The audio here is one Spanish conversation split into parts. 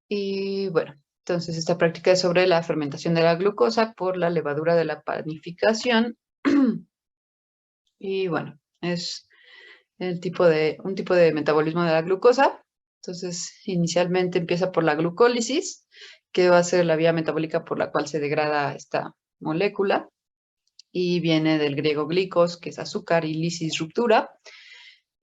Y bueno, entonces esta práctica es sobre la fermentación de la glucosa por la levadura de la panificación. Y bueno, es un tipo de metabolismo de la glucosa. Entonces, inicialmente empieza por la glucólisis, que va a ser la vía metabólica por la cual se degrada esta molécula. Y viene del griego glicos, que es azúcar, y lisis, ruptura.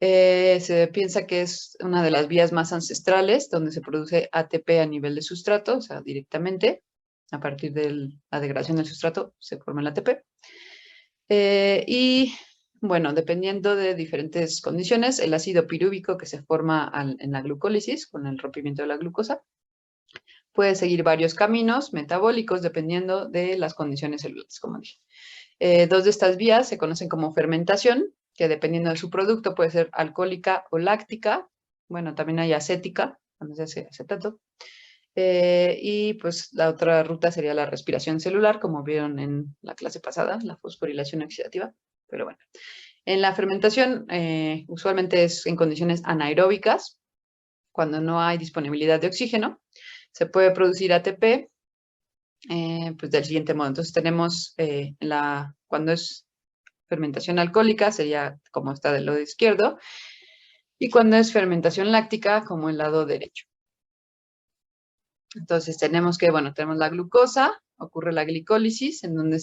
Se piensa que es una de las vías más ancestrales donde se produce ATP a nivel de sustrato, o sea, directamente, a partir de la degradación del sustrato se forma el ATP. Y bueno, dependiendo de diferentes condiciones, el ácido pirúvico que se forma en la glucólisis con el rompimiento de la glucosa puede seguir varios caminos metabólicos dependiendo de las condiciones celulares, como dije. Dos de estas vías se conocen como fermentación, que dependiendo de su producto puede ser alcohólica o láctica. Bueno, también hay acética, cuando se hace acetato. Y pues la otra ruta sería la respiración celular, como vieron en la clase pasada, la fosforilación oxidativa. Pero bueno, en la fermentación usualmente es en condiciones anaeróbicas, cuando no hay disponibilidad de oxígeno. Se puede producir ATP pues del siguiente modo. Entonces tenemos cuando es fermentación alcohólica, sería como está del lado izquierdo, y cuando es fermentación láctica, como el lado derecho. Entonces tenemos la glucosa, ocurre la glicólisis, en donde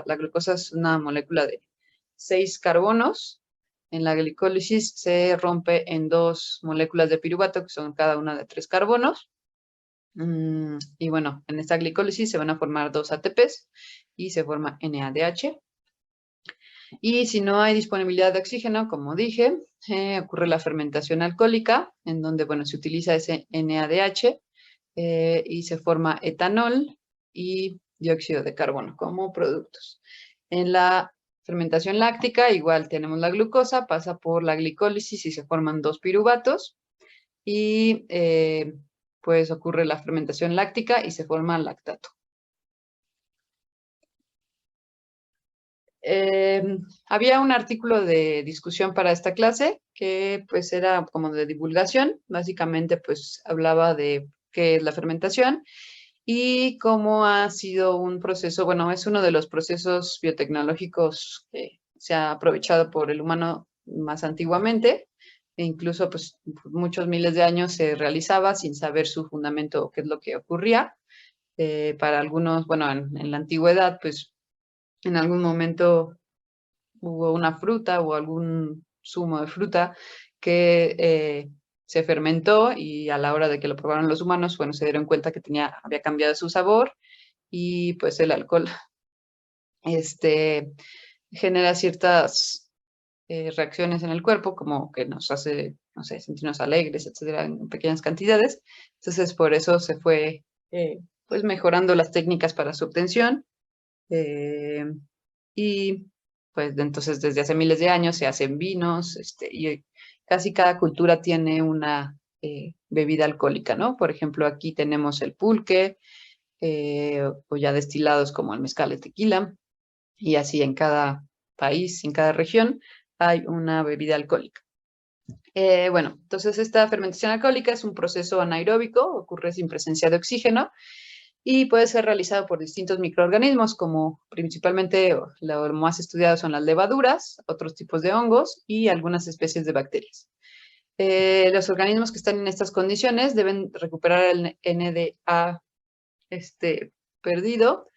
la glucosa es una molécula de 6 carbonos. En la glicólisis se rompe en 2 moléculas de piruvato, que son cada una de 3 carbonos. Y bueno, en esta glicólisis se van a formar 2 ATPs y se forma NADH. Y si no hay disponibilidad de oxígeno, como dije, ocurre la fermentación alcohólica, en donde, bueno, se utiliza ese NADH y se forma etanol y dióxido de carbono como productos. En la fermentación láctica, igual tenemos la glucosa, pasa por la glicólisis y se forman 2 piruvatos. Y pues ocurre la fermentación láctica y se forma lactato. Había un artículo de discusión para esta clase que pues era como de divulgación, básicamente pues hablaba de qué es la fermentación y cómo ha sido un proceso, bueno, es uno de los procesos biotecnológicos que se ha aprovechado por el humano más antiguamente e incluso pues muchos miles de años se realizaba sin saber su fundamento, qué es lo que ocurría. Para algunos, bueno, en la antigüedad pues en algún momento hubo una fruta o algún zumo de fruta que se fermentó y a la hora de que lo probaron los humanos, bueno, se dieron cuenta que había cambiado su sabor y pues el alcohol este, genera ciertas reacciones en el cuerpo, como que nos hace, no sé, sentirnos alegres, etcétera, en pequeñas cantidades. Entonces, por eso se fue, pues, mejorando las técnicas para su obtención. Eh, y pues entonces desde hace miles de años se hacen vinos, y casi cada cultura tiene una bebida alcohólica, ¿no? Por ejemplo, aquí tenemos el pulque, o ya destilados como el mezcal, el tequila, y así en cada país, en cada región, hay una bebida alcohólica. Bueno, entonces esta fermentación alcohólica es un proceso anaeróbico, ocurre sin presencia de oxígeno, y puede ser realizado por distintos microorganismos, como principalmente lo más estudiado son las levaduras, otros tipos de hongos y algunas especies de bacterias. Los organismos que están en estas condiciones deben recuperar el NDA perdido,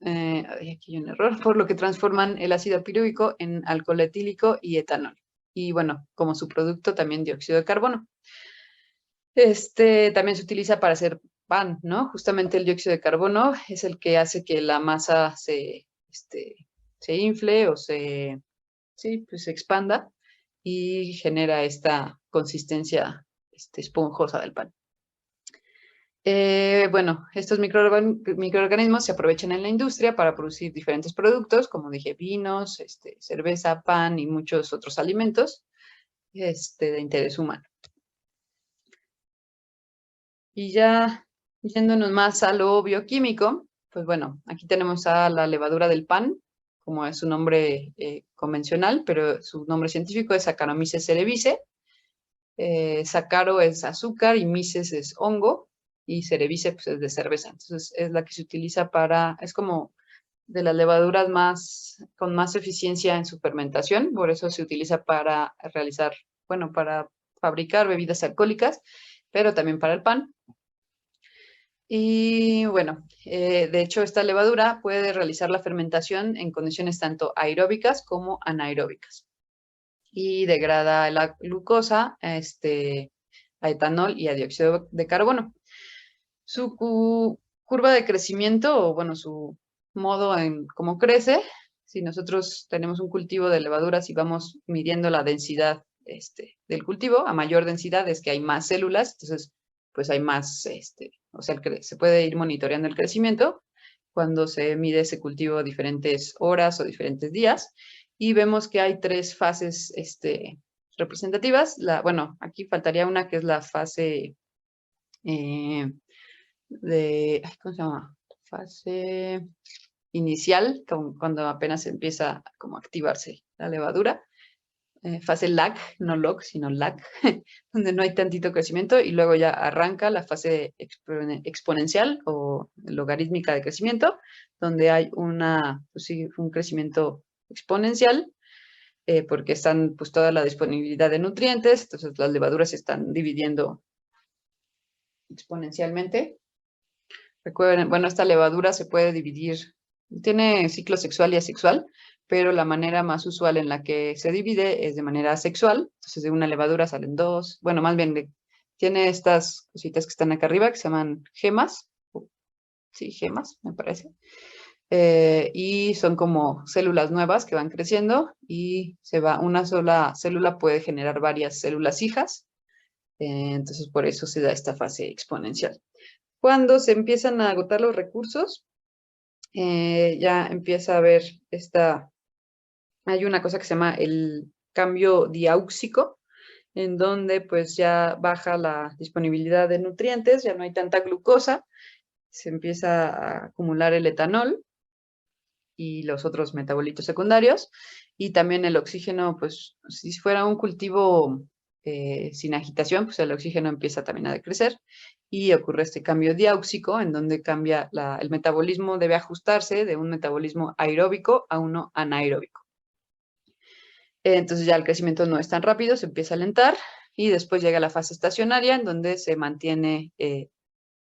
aquí hay un error, por lo que transforman el ácido pirúvico en alcohol etílico y etanol. Y bueno, como su producto también dióxido de carbono. También se utiliza para hacer pan, ¿no? Justamente el dióxido de carbono es el que hace que la masa se infle o sí, pues se expanda y genera esta consistencia esponjosa del pan. Bueno, estos microorganismos se aprovechan en la industria para producir diferentes productos, como dije, vinos, cerveza, pan y muchos otros alimentos de interés humano. Y ya yéndonos más a lo bioquímico, pues bueno, aquí tenemos a la levadura del pan, como es su nombre convencional, pero su nombre científico es Saccharomyces cerevisiae. Saccaro es azúcar y myces es hongo, y Cerevisiae pues es de cerveza. Entonces es la que se utiliza para, es como de las levaduras con más eficiencia en su fermentación, por eso se utiliza para realizar, bueno, para fabricar bebidas alcohólicas, pero también para el pan. Y bueno, de hecho esta levadura puede realizar la fermentación en condiciones tanto aeróbicas como anaeróbicas y degrada la glucosa a etanol y a dióxido de carbono. Su curva de crecimiento, o bueno, su modo en cómo crece, si nosotros tenemos un cultivo de levaduras y vamos midiendo la densidad del cultivo, a mayor densidad es que hay más células, entonces pues hay más, o sea, se puede ir monitoreando el crecimiento cuando se mide ese cultivo a diferentes horas o diferentes días, y vemos que hay 3 fases representativas. Bueno, aquí faltaría una que es la fase ¿cómo se llama? Fase inicial, cuando apenas empieza como a activarse la levadura. Fase lag, no log, sino lag, donde no hay tantito crecimiento, y luego ya arranca la fase exponencial o logarítmica de crecimiento, donde hay pues sí, un crecimiento exponencial, porque están pues toda la disponibilidad de nutrientes, entonces las levaduras se están dividiendo exponencialmente. Recuerden, bueno, esta levadura se puede dividir, tiene ciclo sexual y asexual, pero la manera más usual en la que se divide es de manera sexual. Entonces, de una levadura salen 2, bueno, más bien tiene estas cositas que están acá arriba que se llaman gemas. Sí, gemas, me parece. Y son como células nuevas que van creciendo y una sola célula puede generar varias células hijas. Entonces, por eso se da esta fase exponencial. Cuando se empiezan a agotar los recursos, ya empieza a haber hay una cosa que se llama el cambio diáuxico, en donde pues ya baja la disponibilidad de nutrientes, ya no hay tanta glucosa, se empieza a acumular el etanol y los otros metabolitos secundarios, y también el oxígeno, pues si fuera un cultivo sin agitación, pues el oxígeno empieza también a decrecer y ocurre este cambio diáuxico en donde cambia el metabolismo, debe ajustarse de un metabolismo aeróbico a uno anaeróbico. Entonces ya el crecimiento no es tan rápido, se empieza a alentar y después llega la fase estacionaria en donde se mantiene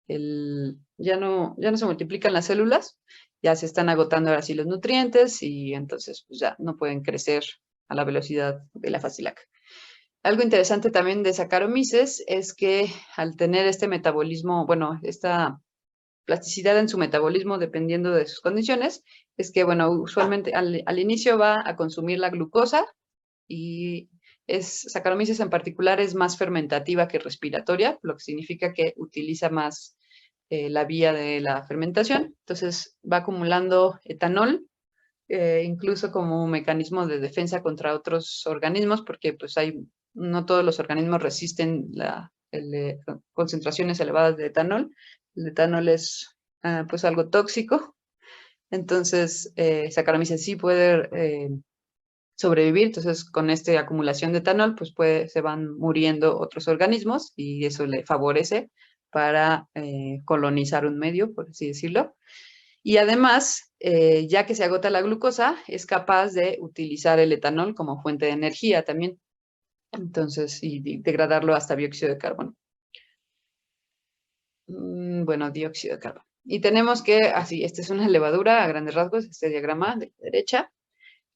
ya no se multiplican las células, ya se están agotando ahora sí los nutrientes y entonces pues ya no pueden crecer a la velocidad de la fase LAC. Algo interesante también de Saccharomyces es que al tener este metabolismo, bueno, esta plasticidad en su metabolismo dependiendo de sus condiciones, es que, bueno, usualmente al inicio va a consumir la glucosa y Saccharomyces en particular es más fermentativa que respiratoria, lo que significa que utiliza más la vía de la fermentación. Entonces va acumulando etanol, incluso como un mecanismo de defensa contra otros organismos, porque pues no todos los organismos resisten concentraciones elevadas de etanol. El etanol es pues algo tóxico. Entonces, Saccharomyces sí puede sobrevivir. Entonces, con esta acumulación de etanol, pues se van muriendo otros organismos y eso le favorece para colonizar un medio, por así decirlo. Y además, ya que se agota la glucosa, es capaz de utilizar el etanol como fuente de energía también. Entonces, y degradarlo hasta dióxido de carbono. Bueno, dióxido de carbono. Y tenemos que, así, esta es una levadura a grandes rasgos, este diagrama de la derecha,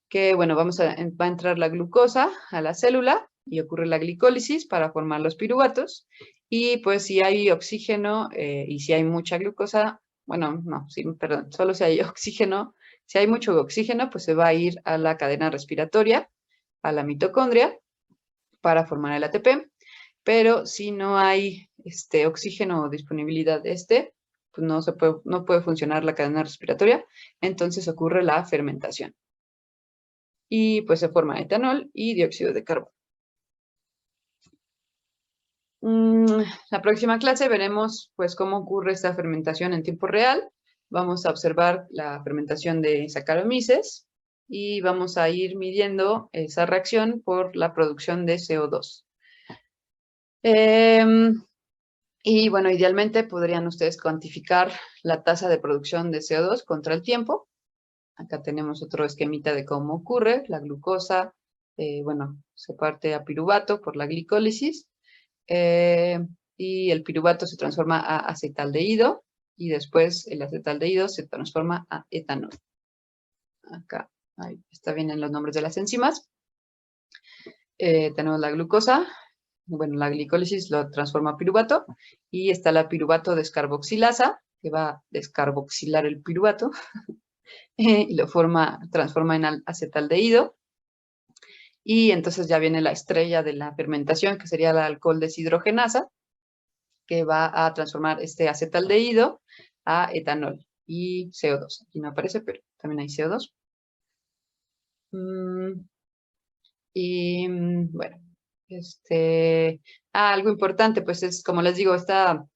que, bueno, va a entrar la glucosa a la célula y ocurre la glicólisis para formar los piruvatos. Y pues si hay oxígeno y si hay mucha glucosa, bueno, no, sí, perdón, solo si hay oxígeno, si hay mucho oxígeno, pues se va a ir a la cadena respiratoria, a la mitocondria, para formar el ATP. Pero si no hay oxígeno o disponibilidad pues no puede funcionar la cadena respiratoria, entonces ocurre la fermentación. Y pues se forma etanol y dióxido de carbono. La próxima clase veremos pues cómo ocurre esta fermentación en tiempo real. Vamos a observar la fermentación de Saccharomyces y vamos a ir midiendo esa reacción por la producción de CO2. Y bueno, idealmente podrían ustedes cuantificar la tasa de producción de CO2 contra el tiempo. Acá tenemos otro esquemita de cómo ocurre. La glucosa, bueno, se parte a piruvato por la glicólisis. Y el piruvato se transforma a acetaldehído y después el acetaldehído se transforma a etanol. Acá ahí está bien en los nombres de las enzimas. Tenemos la glucosa, bueno, la glicólisis lo transforma a piruvato y está la piruvato descarboxilasa que va a descarboxilar el piruvato y lo transforma en acetaldehído. Y entonces ya viene la estrella de la fermentación, que sería la alcohol deshidrogenasa, que va a transformar este acetaldehído a etanol y CO2. Aquí no aparece, pero también hay CO2. Bueno, algo importante, pues es, como les digo, esta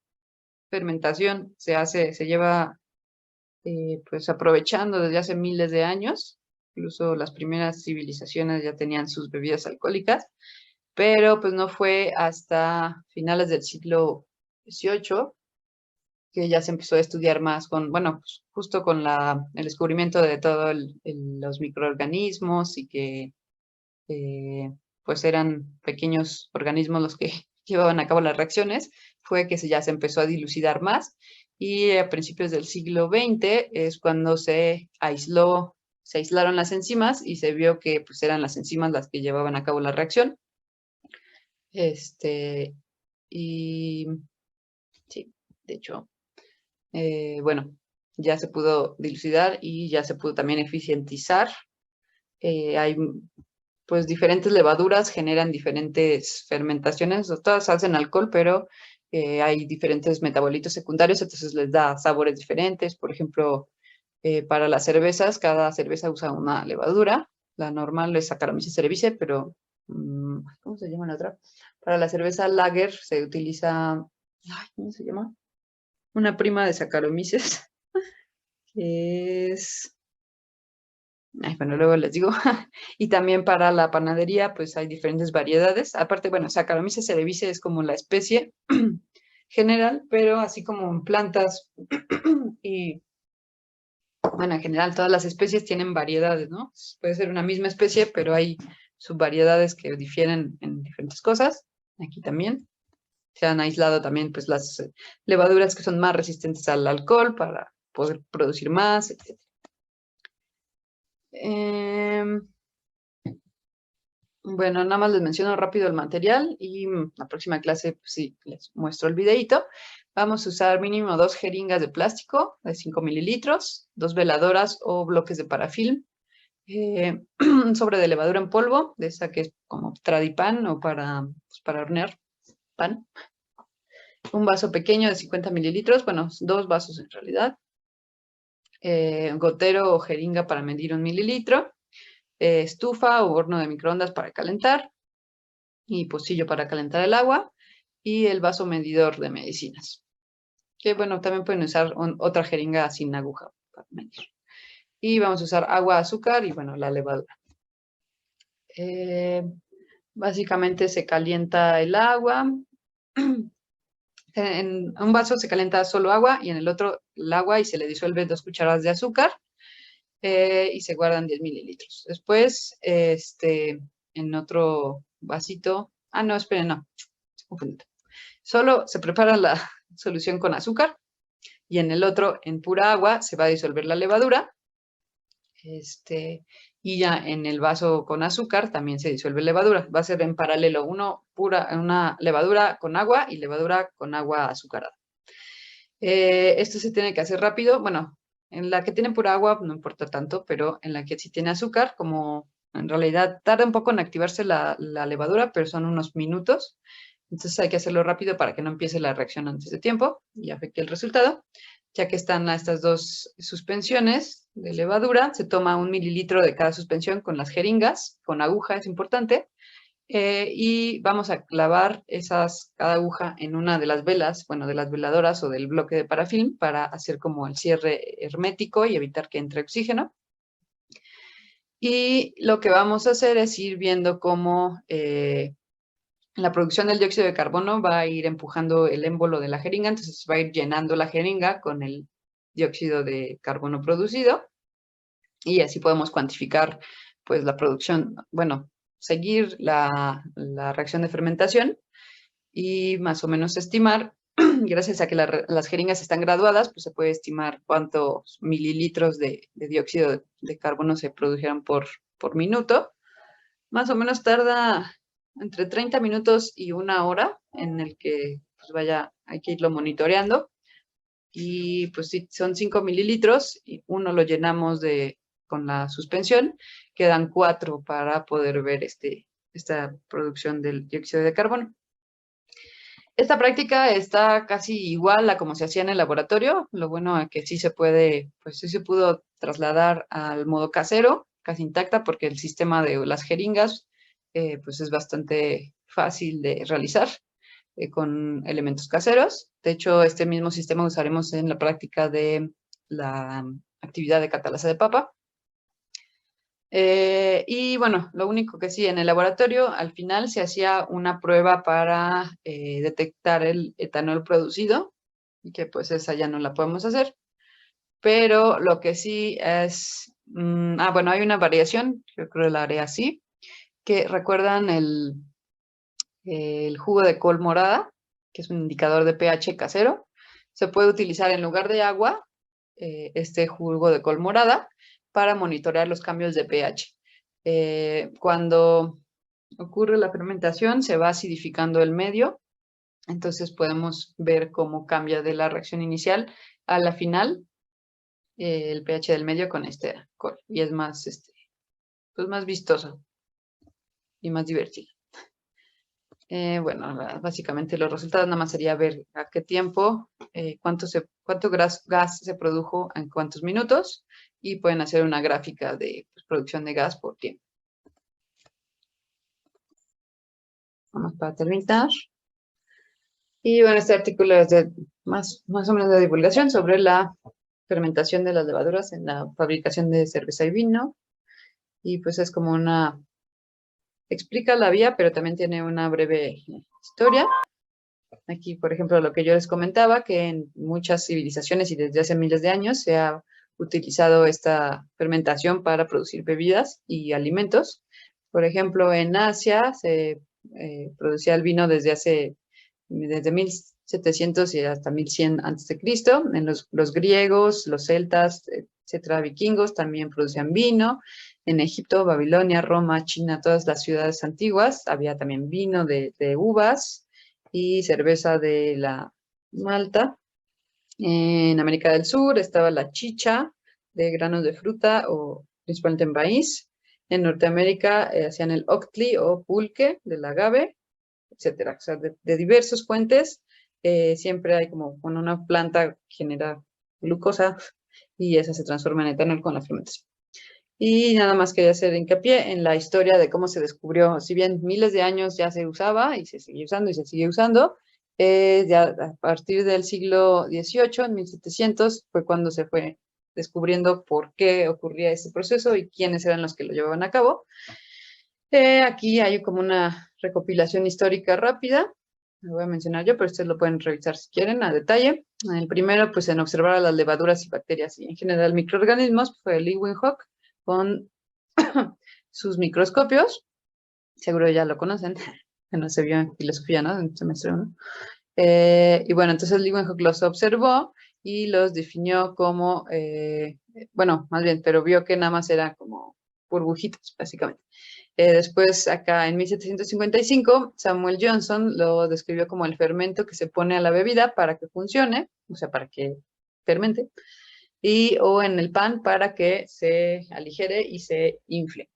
fermentación se lleva pues aprovechando desde hace miles de años. Incluso las primeras civilizaciones ya tenían sus bebidas alcohólicas, pero pues no fue hasta finales del siglo XVIII que ya se empezó a estudiar más bueno, pues, justo con el descubrimiento de todos los microorganismos y que pues eran pequeños organismos los que llevaban a cabo las reacciones, fue que ya se empezó a dilucidar más y a principios del siglo XX es cuando se aislaron las enzimas y se vio que pues eran las enzimas las que llevaban a cabo la reacción. Y sí, de hecho, bueno, ya se pudo dilucidar y ya se pudo también eficientizar. Hay pues diferentes levaduras generan diferentes fermentaciones, todas hacen alcohol, pero hay diferentes metabolitos secundarios, entonces les da sabores diferentes. Por ejemplo, para las cervezas, cada cerveza usa una levadura. La normal es Saccharomyces cerevisiae, pero ¿cómo se llama la otra? Para la cerveza lager se utiliza, ¿cómo se llama? Una prima de Saccharomyces, que es... bueno, luego les digo. Y también para la panadería, pues hay diferentes variedades. Aparte, bueno, Saccharomyces cerevisiae es como la especie general, pero así como en plantas y, bueno, en general todas las especies tienen variedades, ¿no? Puede ser una misma especie, pero hay subvariedades que difieren en diferentes cosas. Aquí también. Se han aislado también, pues, las levaduras que son más resistentes al alcohol para poder producir más, etc. Bueno, nada más les menciono rápido el material y la próxima clase, pues sí, les muestro el videito. Vamos a usar mínimo 2 jeringas de plástico de 5 mililitros, 2 veladoras o bloques de parafilm, un sobre de levadura en polvo, de esa que es como Tradipan o para hornear pan, un vaso pequeño de 50 mililitros, bueno, 2 vasos en realidad, gotero o jeringa para medir 1 mililitro, estufa o horno de microondas para calentar, y pocillo para calentar el agua, y el vaso medidor de medicinas. Que bueno, también pueden usar otra jeringa sin aguja para medir. Y vamos a usar agua, azúcar y bueno, la levadura. Básicamente se calienta el agua. En un vaso se calienta solo agua y en el otro el agua y se le disuelve 2 cucharadas de azúcar y se guardan 10 mililitros. Después, en otro vasito, no, esperen, no, solo se prepara la solución con azúcar y en el otro, en pura agua, se va a disolver la levadura. Y ya en el vaso con azúcar también se disuelve levadura. Va a ser en paralelo, una levadura con agua y levadura con agua azucarada. Esto se tiene que hacer rápido. Bueno, en la que tiene pura agua no importa tanto, pero en la que sí tiene azúcar, como en realidad tarda un poco en activarse la levadura, pero son unos minutos. Entonces hay que hacerlo rápido para que no empiece la reacción antes de tiempo y afecte el resultado. Ya que están estas 2 suspensiones de levadura, se toma 1 mililitro de cada suspensión con las jeringas, con aguja es importante, y vamos a clavar cada aguja en una de las velas, bueno, de las veladoras o del bloque de parafilm para hacer como el cierre hermético y evitar que entre oxígeno. Y lo que vamos a hacer es ir viendo cómo la producción del dióxido de carbono va a ir empujando el émbolo de la jeringa, entonces va a ir llenando la jeringa con el dióxido de carbono producido y así podemos cuantificar pues la producción, bueno, seguir la reacción de fermentación y más o menos estimar, gracias a que las jeringas están graduadas, pues se puede estimar cuántos mililitros de dióxido de carbono se produjeron por minuto. Más o menos tarda entre 30 minutos y 1 hora en el que pues vaya, hay que irlo monitoreando. Y pues si son 5 mililitros, y uno lo llenamos con la suspensión, quedan 4 para poder ver esta producción del dióxido de carbono. Esta práctica está casi igual a como se hacía en el laboratorio. Lo bueno es que sí se puede, pues sí se pudo trasladar al modo casero, casi intacta, porque el sistema de las jeringas, pues es bastante fácil de realizar con elementos caseros. De hecho, este mismo sistema usaremos en la práctica de la actividad de catalasa de papa. Y bueno, lo único que sí, en el laboratorio al final se hacía una prueba para detectar el etanol producido, y que pues esa ya no la podemos hacer. Pero lo que sí es, bueno, hay una variación, yo creo que la haré así, que recuerdan el jugo de col morada, que es un indicador de pH casero. Se puede utilizar en lugar de agua, este jugo de col morada, para monitorear los cambios de pH. Cuando ocurre la fermentación, se va acidificando el medio, entonces podemos ver cómo cambia de la reacción inicial a la final el pH del medio con este col, y es más, pues más vistoso y más divertido. Bueno, básicamente los resultados nada más sería ver a qué tiempo, cuánto gas se produjo en cuántos minutos, y pueden hacer una gráfica de pues, producción de gas por tiempo. Vamos para terminar. Y bueno, este artículo es más o menos de divulgación sobre la fermentación de las levaduras en la fabricación de cerveza y vino. Y pues es como explica la vía, pero también tiene una breve historia. Aquí, por ejemplo, lo que yo les comentaba, que en muchas civilizaciones y desde hace miles de años se ha utilizado esta fermentación para producir bebidas y alimentos. Por ejemplo, en Asia se producía el vino desde 1700 y hasta 1100 a.C. En los griegos, los celtas, etcétera, vikingos también producían vino. En Egipto, Babilonia, Roma, China, todas las ciudades antiguas, había también vino de uvas y cerveza de la malta. En América del Sur estaba la chicha de granos de fruta o principalmente en maíz. En Norteamérica hacían el octli o pulque del agave, etcétera. O sea, de diversas fuentes siempre hay como cuando una planta genera glucosa y esa se transforma en etanol con la fermentación. Y nada más quería hacer hincapié en la historia de cómo se descubrió, si bien miles de años ya se usaba y se sigue usando y se sigue usando, ya a partir del siglo XVIII, en 1700, fue cuando se fue descubriendo por qué ocurría ese proceso y quiénes eran los que lo llevaban a cabo. Aquí hay como una recopilación histórica rápida, lo voy a mencionar yo, pero ustedes lo pueden revisar si quieren a detalle. El primero, pues en observar a las levaduras y bacterias y en general microorganismos, fue Leeuwenhoek con sus microscopios, seguro ya lo conocen, que no se vio en filosofía, ¿no? En semestre 1. Y bueno, entonces Leeuwenhoek los observó y los definió como, bueno, más bien, pero vio que nada más eran como burbujitas, básicamente. Después, acá en 1755, Samuel Johnson lo describió como el fermento que se pone a la bebida para que funcione, o sea, para que fermente, o en el pan para que se aligere y se infle.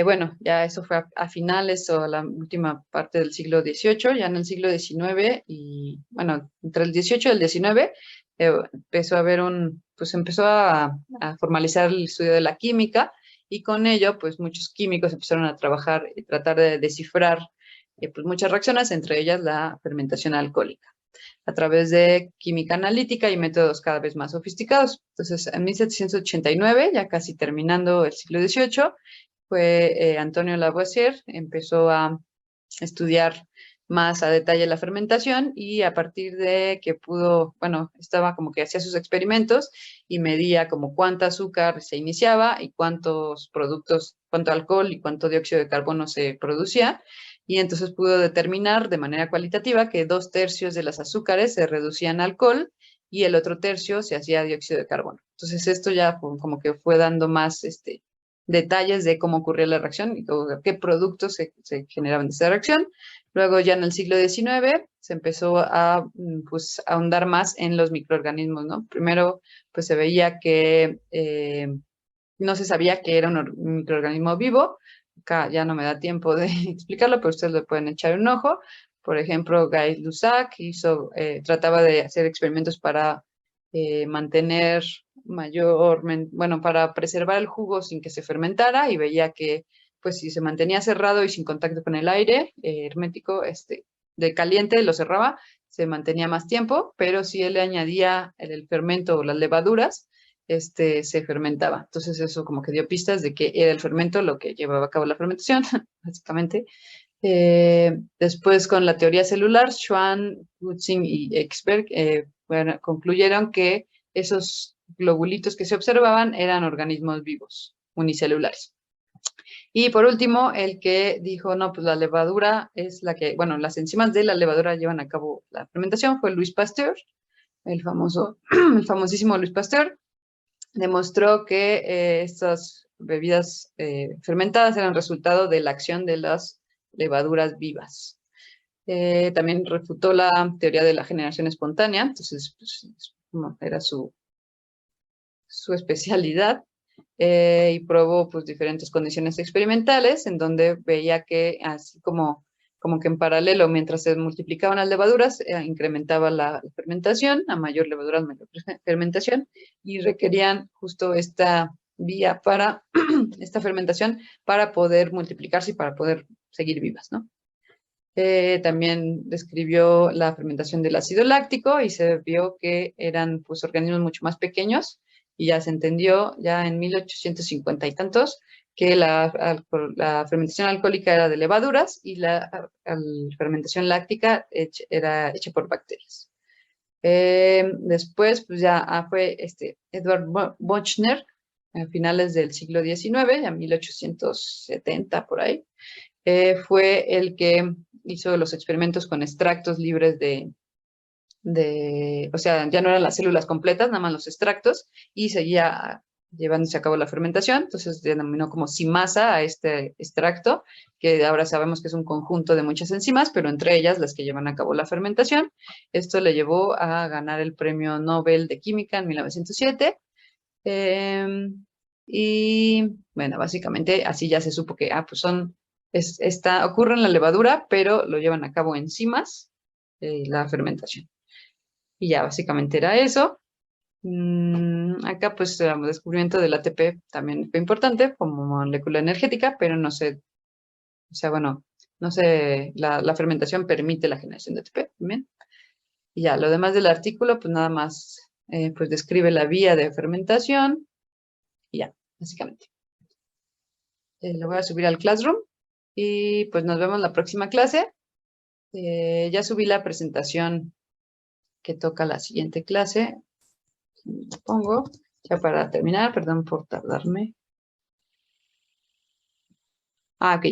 Bueno, ya eso fue a finales o a la última parte del siglo XVIII, ya en el siglo XIX y, bueno, entre el XVIII y el XIX, empezó a haber pues empezó a formalizar el estudio de la química y con ello, pues muchos químicos empezaron a trabajar y tratar de descifrar pues, muchas reacciones, entre ellas la fermentación alcohólica, a través de química analítica y métodos cada vez más sofisticados. Entonces, en 1789, ya casi terminando el siglo XVIII, fue Antonio Lavoisier. Empezó a estudiar más a detalle la fermentación y a partir de que pudo, bueno, estaba como que hacía sus experimentos y medía como cuánto azúcar se iniciaba y cuántos productos, cuánto alcohol y cuánto dióxido de carbono se producía. Y entonces pudo determinar de manera cualitativa que 2/3 de los azúcares se reducían a alcohol y el otro tercio se hacía dióxido de carbono. Entonces esto ya como que fue dando más detalles de cómo ocurría la reacción y qué productos se generaban de esa reacción. Luego ya en el siglo XIX se empezó a pues, ahondar más en los microorganismos, ¿no? Primero pues se veía que no se sabía que era un microorganismo vivo. Acá ya no me da tiempo de explicarlo, pero ustedes le pueden echar un ojo. Por ejemplo, Guy Lussac trataba de hacer experimentos para mantener bueno, para preservar el jugo sin que se fermentara y veía que, pues, si se mantenía cerrado y sin contacto con el aire, hermético, de caliente, lo cerraba, se mantenía más tiempo, pero si él le añadía el fermento o las levaduras, se fermentaba. Entonces eso como que dio pistas de que era el fermento lo que llevaba a cabo la fermentación, básicamente. Después con la teoría celular, Schwann, Kutzing y Exberg bueno, concluyeron que esos globulitos que se observaban eran organismos vivos, unicelulares. Y por último, el que dijo, no, pues la levadura es la que, bueno, las enzimas de la levadura llevan a cabo la fermentación, fue Louis Pasteur, el el famosísimo Louis Pasteur. Demostró que estas bebidas fermentadas eran resultado de la acción de las levaduras vivas. También refutó la teoría de la generación espontánea, entonces pues, era su especialidad, y probó pues, diferentes condiciones experimentales en donde veía que así como que en paralelo, mientras se multiplicaban las levaduras, incrementaba la fermentación, a mayor levadura, mayor fermentación, y requerían justo esta vía para esta fermentación para poder multiplicarse y para poder seguir vivas, ¿no? También describió la fermentación del ácido láctico y se vio que eran pues, organismos mucho más pequeños y ya se entendió ya en 1850 y tantos que la fermentación alcohólica era de levaduras y la fermentación láctica era hecha por bacterias. Después pues ya fue Edward Buchner a finales del siglo XIX, ya 1870 por ahí, fue el que hizo los experimentos con extractos libres o sea, ya no eran las células completas, nada más los extractos, y seguía llevándose a cabo la fermentación, entonces denominó como cimasa a este extracto, que ahora sabemos que es un conjunto de muchas enzimas, pero entre ellas las que llevan a cabo la fermentación. Esto le llevó a ganar el Premio Nobel de Química en 1907, y bueno, básicamente así ya se supo que pues ocurre en la levadura, pero lo llevan a cabo enzimas, la fermentación. Y ya básicamente era eso. Acá pues el descubrimiento del ATP también fue importante como molécula energética, pero no sé, o sea, bueno, no sé, la fermentación permite la generación de ATP también. Y ya, lo demás del artículo, pues nada más, pues describe la vía de fermentación y ya, básicamente. Lo voy a subir al Classroom y pues nos vemos la próxima clase. Ya subí la presentación que toca la siguiente clase. Pongo ya para terminar, perdón por tardarme. Ok.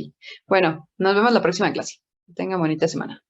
Bueno, nos vemos la próxima clase. Tengan bonita semana.